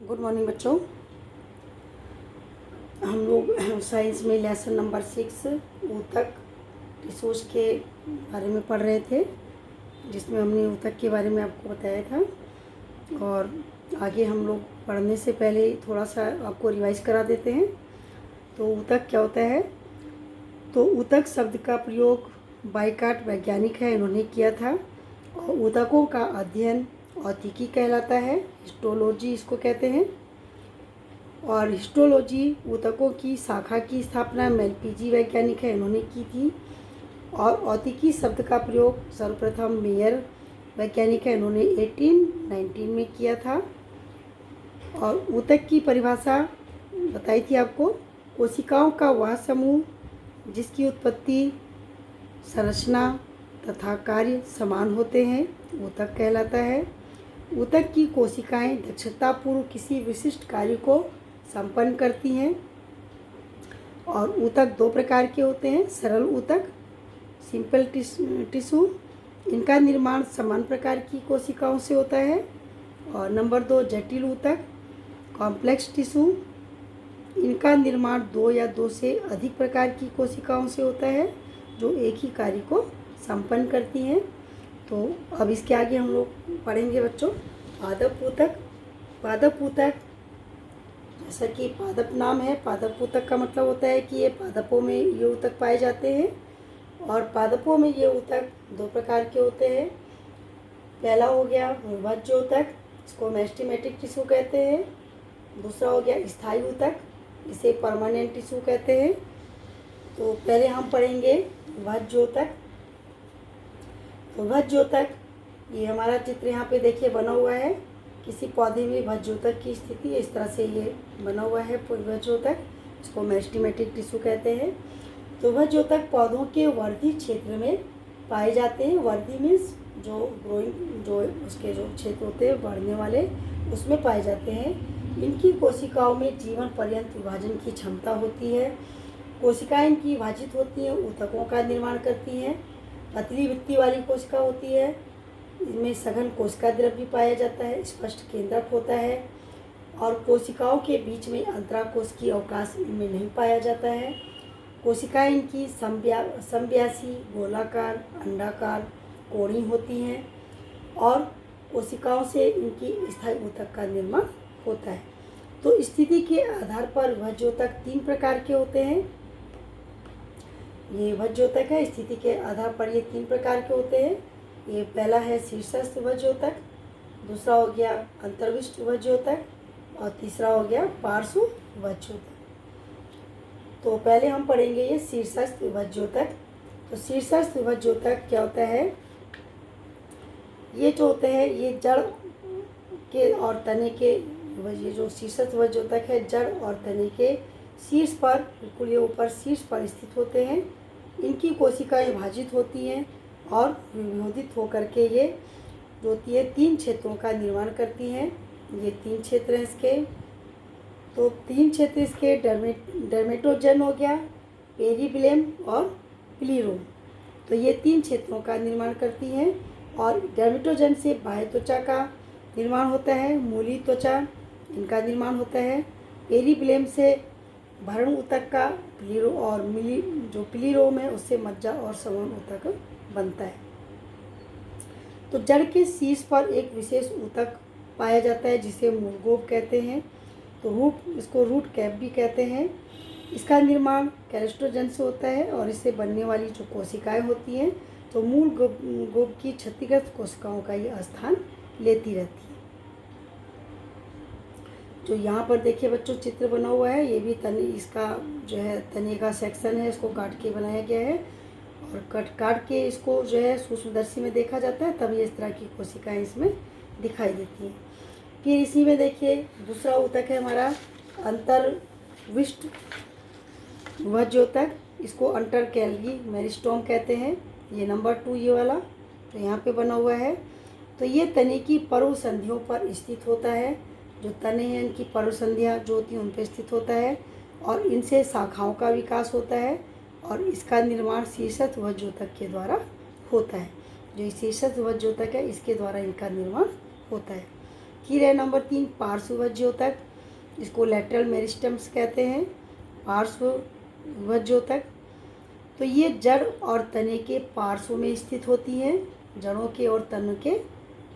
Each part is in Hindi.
गुड मॉर्निंग बच्चों। हम लोग साइंस में लेसन नंबर 6 ऊतक टिश्यूज के बारे में पढ़ रहे थे, जिसमें हमने ऊतक के बारे में आपको बताया था। और आगे हम लोग पढ़ने से पहले थोड़ा सा आपको रिवाइज करा देते हैं। तो ऊतक क्या होता है? तो ऊतक शब्द का प्रयोग बाइकाट वैज्ञानिक है, इन्होंने किया था। और ऊतकों का अध्ययन औतिकी कहलाता है, हिस्टोलॉजी इसको कहते हैं। और हिस्टोलॉजी ऊतकों की शाखा की स्थापना मेलपीजी वैज्ञानिक है, इन्होंने की थी। और औतिकी शब्द का प्रयोग सर्वप्रथम मेयर वैज्ञानिक है, इन्होंने 1819 में किया था। और ऊतक की परिभाषा बताई थी आपको, कोशिकाओं का वह समूह जिसकी उत्पत्ति, संरचना तथा कार्य समान होते हैं, ऊतक कहलाता है। ऊतक की कोशिकाएं दक्षतापूर्वक किसी विशिष्ट कार्य को संपन्न करती हैं। और ऊतक दो प्रकार के होते हैं, सरल ऊतक सिंपल टिश्यू, इनका निर्माण समान प्रकार की कोशिकाओं से होता है। और नंबर 2 जटिल ऊतक कॉम्प्लेक्स टिश्यू, इनका निर्माण 2 या 2 से अधिक प्रकार की कोशिकाओं से होता है, जो एक ही कार्य को संपन्न करती हैं। तो अब इसके आगे हम लोग पढ़ेंगे बच्चों पादप ऊतक। पादप ऊतक, जैसा कि पादप नाम है, पादप ऊतक का मतलब होता है कि ये पादपों में ये ऊतक पाए जाते हैं। और पादपों में ये ऊतक दो प्रकार के होते हैं। पहला हो गया भूमध्य ऊतक, इसको मेस्टेमेटिक टिश्यू कहते हैं। दूसरा हो गया स्थायी ऊतक, इसे परमानेंट टिश्यू कहते हैं। तो पहले हम पढ़ेंगे भूमध्य ऊतक। भूमध्य ऊतक, ये हमारा चित्र यहाँ पे देखिए बना हुआ है। किसी पौधे में भज्योतक की स्थिति इस तरह से ये बना हुआ है भज्योतक, इसको मेस्टेमेटिक टिश्यू कहते हैं। तो भज्योतक पौधों के वर्धी क्षेत्र में पाए जाते हैं। वर्धी मीन्स जो ग्रोइंग, जो उसके जो क्षेत्र होते हैं बढ़ने वाले, उसमें पाए जाते हैं। इनकी कोशिकाओं में जीवन पर्यंत विभाजन की क्षमता होती है। कोशिकाएं इनकी विभाजित होती हैं, ऊतकों का निर्माण करती हैं। पतली भित्ति वाली कोशिका होती है, इनमें सघन कोशिका द्रव्य भी पाया जाता है, स्पष्ट केंद्रक होता है। और कोशिकाओं के बीच में अंतराकोश की अवकाश इनमें नहीं पाया जाता है। कोशिकाएं इनकी समव्यासी, गोलाकार, अंडाकार, कोणी होती हैं। और कोशिकाओं से इनकी स्थायी ऊतक का निर्माण होता है। तो स्थिति के आधार पर भज्योतक 3 प्रकार के होते हैं। ये भज्योतक है, स्थिति के आधार पर ये 3 प्रकार के होते हैं। ये पहला है शीर्षस्थ भज्योतक, दूसरा हो गया अंतर्विष्ट भज्योतक, और तीसरा हो गया पार्श्व भज्योतक। तो पहले हम पढ़ेंगे ये शीर्षस्थ भज्योतक। तो शीर्षस्थ भज्योतक क्या होता है? ये जो होते हैं ये जड़ के और तने के, ये जो शीर्षस्थ भज्योतक है जड़ और तने के शीर्ष पर, बिल्कुल ये ऊपर शीर्ष पर स्थित होते हैं। इनकी कोशिकाएं विभाजित होती हैं और विभेदित होकर के ये जो होती है 3 क्षेत्रों का निर्माण करती हैं। ये 3 क्षेत्र हैं इसके। तो 3 क्षेत्र इसके डर्मेटोजन हो गया, पेरिबिलम और प्लीरोम। तो ये 3 क्षेत्रों का निर्माण करती हैं। और डर्मेटोजन से बाह्य त्वचा का निर्माण होता है, मूली त्वचा इनका निर्माण होता है। पेरिबिलम से भरण ऊतक का, प्लीरो और मिली जो प्लीरोम है उससे मज्जा और सवर्ण ऊतक बनता है। तो जड़ के शीर्ष पर एक विशेष ऊतक पाया जाता है जिसे मूलगोप कहते हैं। तो रूट, इसको रूट कैप भी कहते हैं। इसका निर्माण कैल्स्ट्रोजन से होता है और इससे बनने वाली जो कोशिकाएं होती हैं, तो मूल गोप की क्षतिग्रस्त कोशिकाओं का ये स्थान लेती रहती है। जो यहाँ पर देखिए बच्चों चित्र बना हुआ है, ये भी तने, इसका जो है तने का सेक्शन है, इसको काट के बनाया गया है। और काट के इसको जो है सूक्ष्मदर्शी में देखा जाता है, तभी इस तरह की कोशिकाएं इसमें दिखाई देती हैं। फिर इसी में देखिए दूसरा ऊतक है हमारा अंतर्विष्ट भज्योतक, इसको अंटरकैलगी मेरिस्टोम कहते हैं। ये नंबर 2 ये वाला तो यहाँ पे बना हुआ है। तो ये तने की पर्व संधियों पर स्थित होता है। जो तने हैं इनकी पर्व संधियाँ जो होती हैं उन पर स्थित होता है, और इनसे शाखाओं का विकास होता है। और इसका निर्माण शीर्षस्थ भज्योतक के द्वारा होता है। जो शीर्षस्थ भज्योतक है इसके द्वारा इनका निर्माण होता है। फिर है नंबर 3 पार्श्वभज्योतक, इसको लैटरल मेरिस्टम्स कहते हैं, पार्श्वभज्योतक। तो ये जड़ और तने के पार्श्व में स्थित होती हैं, जड़ों के और तनों के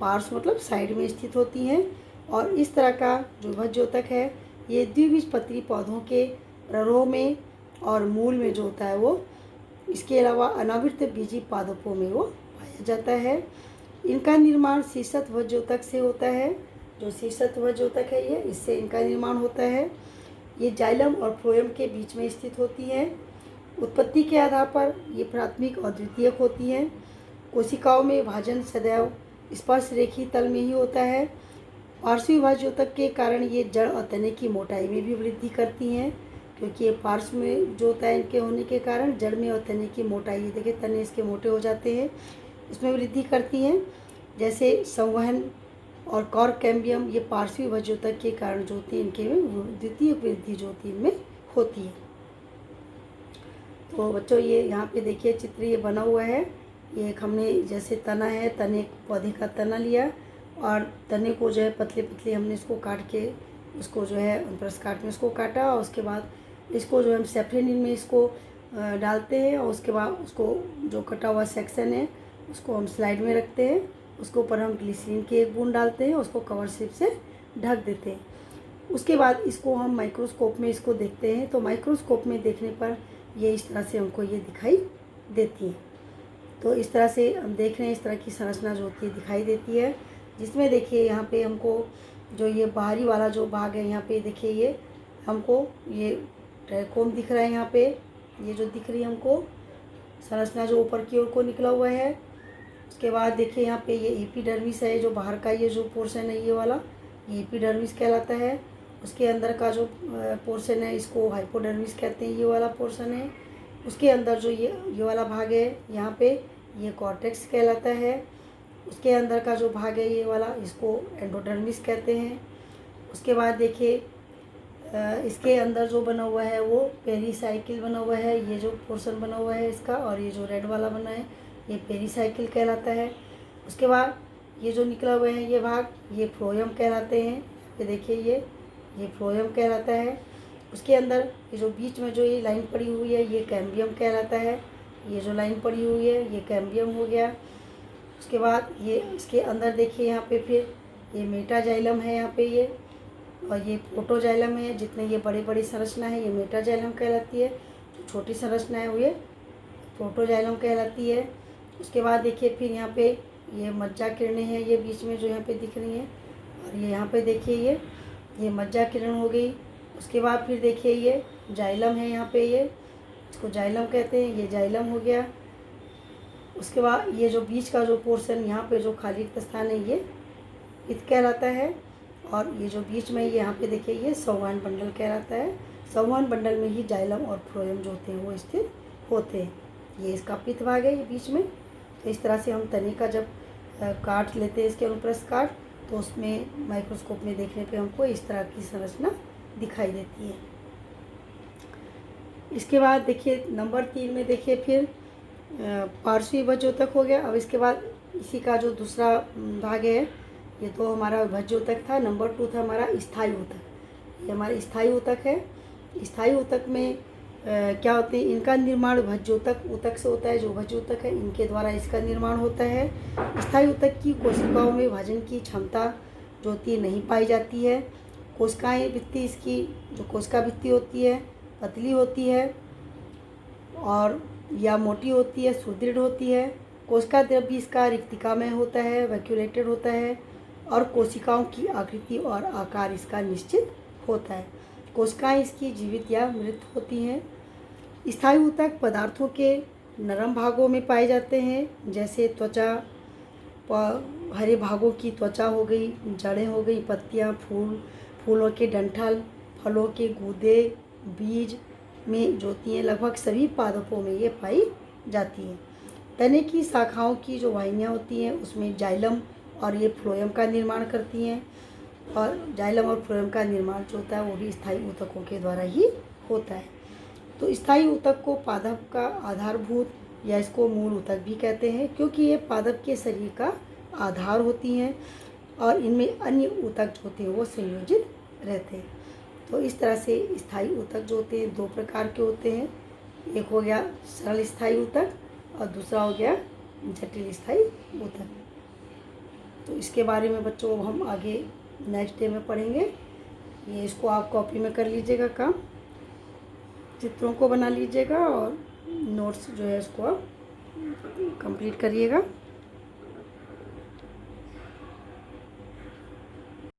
पार्श्व मतलब साइड में स्थित होती हैं। और इस तरह का जो भज्योतक है ये द्विबीजपत्री पौधों के प्ररोह में और मूल में जो होता है वो, इसके अलावा अनावृत बीजी पादपों में वो पाया जाता है। इनका निर्माण शीर्षत भज्योतक से होता है, जो शीर्षत भज्योतक है ये, इससे इनका निर्माण होता है। ये जाइलम और फ्लोएम के बीच में स्थित होती है। उत्पत्ति के आधार पर ये प्राथमिक और द्वितीयक होती हैं। कोशिकाओं में विभाजन सदैव स्पर्श रेखी तल में ही होता है। पार्श्व विभाज्योतक के कारण ये जड़ और तने की मोटाई में भी वृद्धि करती हैं, क्योंकि ये पार्श्व में जो होता है इनके होने के कारण जड़ में और तने की मोटाई, ये देखिए तने इसके मोटे हो जाते हैं, इसमें वृद्धि करती हैं। जैसे संवहन और कॉर्कैम्बियम ये पार्श्व विभाज्योतक के कारण जो होती है इनके में द्वितीय वृद्धि जो होती है इनमें होती है। तो बच्चों ये यहाँ पे देखिए चित्र ये बना हुआ है। ये एक हमने जैसे तना है, तने पौधे का तना लिया और तने को जो है पतले पतले हमने इसको काट के उसको जो है ब्रश काट में उसको काटा, और उसके बाद इसको जो हम सेफ्रेनिन में इसको डालते हैं, और उसके बाद उसको जो कटा हुआ सेक्शन है उसको हम स्लाइड में रखते हैं, उसके ऊपर हम ग्लिसरीन के एक बूंद डालते हैं, उसको कवर स्लिप से ढक देते हैं। उसके बाद इसको हम माइक्रोस्कोप में इसको देखते हैं, तो माइक्रोस्कोप में देखने पर ये इस तरह से हमको ये दिखाई देती है। तो इस तरह से हम देख रहे हैं, इस तरह की संरचना जो होती है दिखाई देती है, जिसमें देखिए यहाँ पे हमको जो ये बाहरी वाला जो भाग है यहाँ पे देखिए ये हमको ये ट्रैकोम दिख रहा है। यहाँ पे ये जो दिख रही है हमको संरचना जो ऊपर की ओर को निकला हुआ है। उसके बाद देखिए यहाँ पे ये एपिडर्मिस है, जो बाहर का ये जो पोर्शन है ये वाला, ये एपिडर्मिस कहलाता है। उसके अंदर का जो पोर्शन है इसको हाइपोडर्मिस कहते हैं, ये वाला पोर्शन है। उसके अंदर जो ये वाला भाग है यहाँ पे ये कॉर्टेक्स कहलाता है। उसके अंदर का जो भाग है ये वाला इसको एंडोडर्मिस कहते हैं। उसके बाद देखिए इसके अंदर जो बना हुआ है वो पेरीसाइकिल बना हुआ है, ये जो पोर्शन बना हुआ है इसका, और ये जो रेड वाला बना है ये पेरीसाइकिल कहलाता है। उसके बाद ये जो निकला हुआ है ये भाग ये फ्लोएम कहलाते हैं। ये देखिए ये फ्लोएम कहलाता है। उसके अंदर ये जो बीच में जो ये लाइन पड़ी हुई है ये कैम्बियम कहलाता है। ये जो लाइन पड़ी हुई है ये कैम्बियम हो गया। उसके बाद ये इसके अंदर देखिए यहाँ पे फिर ये मेटाजाइलम है यहाँ पे ये, और ये प्रोटोजाइलम है। जितने ये बड़े बड़ी संरचना है ये मेटाजाइलम कहलाती है, जो छोटी संरचना है वो ये प्रोटोजाइलम कहलाती है। उसके बाद देखिए फिर यहाँ पे ये मज्जा किरणें हैं, ये बीच में जो यहाँ पे दिख रही हैं, और ये यहाँ पे देखिए ये मज्जा किरण हो गई। उसके बाद फिर देखिए ये जाइलम है, यहाँ पे ये इसको जाइलम कहते हैं, ये जाइलम हो गया। उसके बाद ये जो बीच का जो पोर्शन यहाँ पे जो खाली स्थान है ये पित्त कहलाता है, और ये जो बीच में यहाँ पे देखिए ये संवहन बंडल कहलाता है। संवहन बंडल में ही जाइलम और फ्लोएम जो होते हैं वो स्थित होते हैं। ये इसका पित्त भाग है ये बीच में। तो इस तरह से हम तने का जब काट लेते हैं इसके अनुप्रस्थ काट, तो उसमें माइक्रोस्कोप में देखने पे हमको इस तरह की संरचना दिखाई देती है। इसके बाद देखिए नंबर 3 में देखिए फिर पार्श्वी भज्योतक हो गया। अब इसके बाद इसी का जो दूसरा भाग है ये तो हमारा भज्योतक था। नंबर 2 था हमारा स्थायी ऊतक। ये हमारा स्थायी ऊतक है। स्थायी ऊतक में क्या होते हैं, इनका निर्माण भज्योतक ऊतक से होता है। जो भज्योतक है इनके द्वारा इसका निर्माण होता है। स्थायी ऊतक की कोशिकाओं में विभाजन की क्षमता जो होती है नहीं पाई जाती है। कोशिकाएं भित्ति इसकी जो कोशिका भित्ति होती है पतली होती है और या मोटी होती है, सुदृढ़ होती है। कोशिका द्रव्य इसका रिक्तिका में होता है, वैक्यूलेटेड होता है, और कोशिकाओं की आकृति और आकार इसका निश्चित होता है। कोशिकाएं इसकी जीवित या मृत होती हैं। स्थायी ऊतक पदार्थों के नरम भागों में पाए जाते हैं, जैसे त्वचा, हरे भागों की त्वचा हो गई, जड़ें हो गई, पत्तियां, फूलों के डंठल, फलों के गूदे, बीज में जो होती हैं लगभग सभी पादपों में ये पाई जाती हैं। तने की शाखाओं की जो वाहिनियाँ होती हैं उसमें जाइलम और ये फ्लोएम का निर्माण करती हैं, और जाइलम और फ्लोएम का निर्माण जो होता है वो भी स्थायी ऊतकों के द्वारा ही होता है। तो स्थायी ऊतक को पादप का आधारभूत या इसको मूल ऊतक भी कहते हैं, क्योंकि ये पादप के शरीर का आधार होती हैं। और इनमें अन्य ऊतक जो होते हैं वो संयोजित रहते हैं। तो इस तरह से स्थायी ऊतक जो होते हैं 2 प्रकार के होते हैं। एक हो गया सरल स्थायी ऊतक और दूसरा हो गया जटिल स्थायी ऊतक। तो इसके बारे में बच्चों हम आगे नेक्स्ट डे में पढ़ेंगे। ये इसको आप कॉपी में कर लीजिएगा काम, चित्रों को बना लीजिएगा और नोट्स जो है इसको आप कंप्लीट करिएगा।